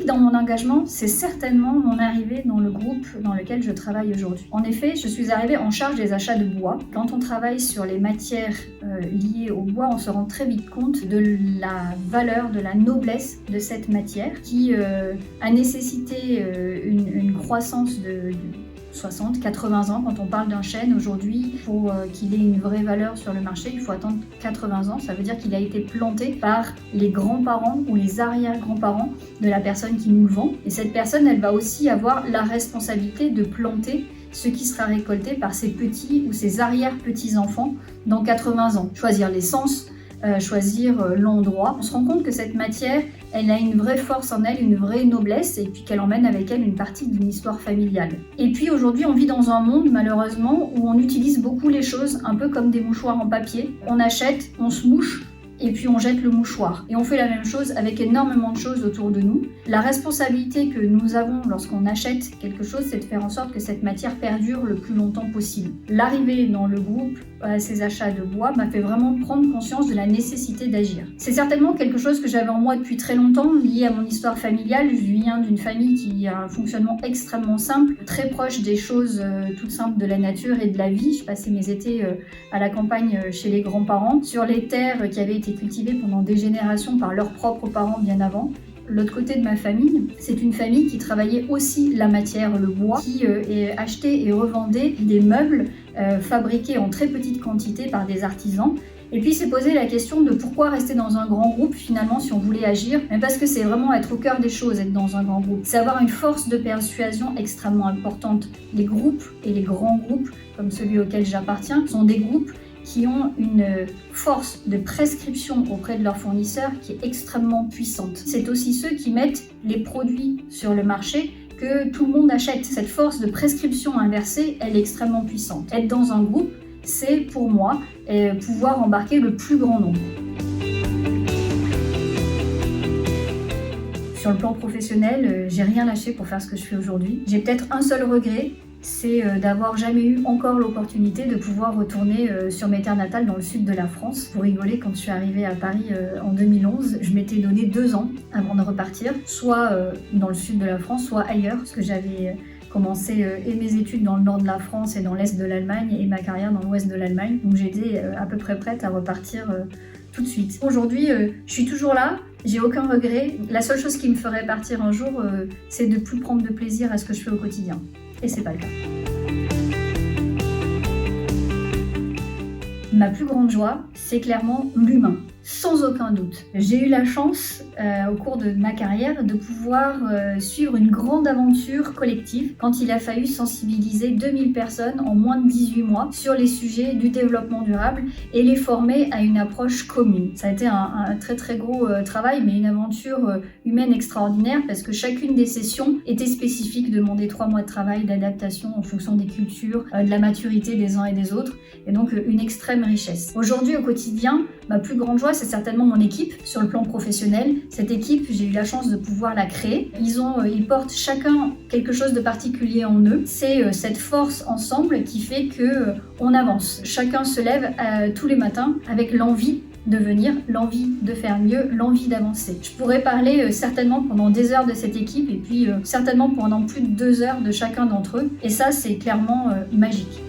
dans mon engagement, c'est certainement mon arrivée dans le groupe dans lequel je travaille aujourd'hui. En effet, je suis arrivée en charge des achats de bois. Quand on travaille sur les matières liées au bois, on se rend très vite compte de la valeur, de la noblesse de cette matière qui a nécessité une croissance de 60, 80 ans. Quand on parle d'un chêne aujourd'hui, pour qu'il ait une vraie valeur sur le marché, il faut attendre 80 ans. Ça veut dire qu'il a été planté par les grands-parents ou les arrière-grands-parents de la personne qui nous le vend. Et cette personne, elle va aussi avoir la responsabilité de planter ce qui sera récolté par ses petits ou ses arrière-petits-enfants dans 80 ans. Choisir l'essence, choisir l'endroit. On se rend compte que cette matière, elle a une vraie force en elle, une vraie noblesse, et puis qu'elle emmène avec elle une partie d'une histoire familiale. Et puis aujourd'hui, on vit dans un monde, malheureusement, où on utilise beaucoup les choses un peu comme des mouchoirs en papier. On achète, on se mouche, et puis on jette le mouchoir. Et on fait la même chose avec énormément de choses autour de nous. La responsabilité que nous avons lorsqu'on achète quelque chose, c'est de faire en sorte que cette matière perdure le plus longtemps possible. L'arrivée dans le groupe à ces achats de bois m'a fait vraiment prendre conscience de la nécessité d'agir. C'est certainement quelque chose que j'avais en moi depuis très longtemps, lié à mon histoire familiale. Je viens d'une famille qui a un fonctionnement extrêmement simple, très proche des choses toutes simples de la nature et de la vie. Je passais mes étés à la campagne chez les grands-parents, sur les terres qui avaient été cultivées pendant des générations par leurs propres parents bien avant. L'autre côté de ma famille, c'est une famille qui travaillait aussi la matière, le bois, qui achetait et revendait des meubles fabriqués en très petite quantité par des artisans. Et puis s'est posé la question de pourquoi rester dans un grand groupe finalement si on voulait agir. Mais parce que c'est vraiment être au cœur des choses, être dans un grand groupe. C'est avoir une force de persuasion extrêmement importante. Les groupes et les grands groupes, comme celui auquel j'appartiens, sont des groupes qui ont une force de prescription auprès de leurs fournisseurs qui est extrêmement puissante. C'est aussi ceux qui mettent les produits sur le marché que tout le monde achète. Cette force de prescription inversée, elle est extrêmement puissante. Être dans un groupe, c'est pour moi pouvoir embarquer le plus grand nombre. Sur le plan professionnel, j'ai rien lâché pour faire ce que je fais aujourd'hui. J'ai peut-être un seul regret, c'est d'avoir jamais eu encore l'opportunité de pouvoir retourner sur mes terres natales dans le sud de la France. Pour rigoler, quand je suis arrivée à Paris en 2011, je m'étais donné 2 ans avant de repartir, soit dans le sud de la France, soit ailleurs, parce que j'avais commencé et mes études dans le nord de la France et dans l'est de l'Allemagne et ma carrière dans l'ouest de l'Allemagne. Donc j'étais à peu près prête à repartir tout de suite. Aujourd'hui, je suis toujours là, j'ai aucun regret. La seule chose qui me ferait partir un jour, c'est de plus prendre de plaisir à ce que je fais au quotidien. Et c'est pas le cas. Ma plus grande joie, c'est clairement l'humain, sans aucun doute. J'ai eu la chance, au cours de ma carrière, de pouvoir suivre une grande aventure collective quand il a fallu sensibiliser 2000 personnes en moins de 18 mois sur les sujets du développement durable et les former à une approche commune. Ça a été un très très gros travail, mais une aventure humaine extraordinaire parce que chacune des sessions était spécifique, demandait 3 mois de travail, d'adaptation en fonction des cultures, de la maturité des uns et des autres, et donc une extrême richesse. Aujourd'hui, au quotidien, ma plus grande joie, c'est certainement mon équipe sur le plan professionnel. Cette équipe, j'ai eu la chance de pouvoir la créer. Ils portent chacun quelque chose de particulier en eux. C'est cette force ensemble qui fait que on avance. Chacun se lève tous les matins avec l'envie de venir, l'envie de faire mieux, l'envie d'avancer. Je pourrais parler certainement pendant des heures de cette équipe et puis certainement pendant plus de 2 heures de chacun d'entre eux. Et ça, c'est clairement magique.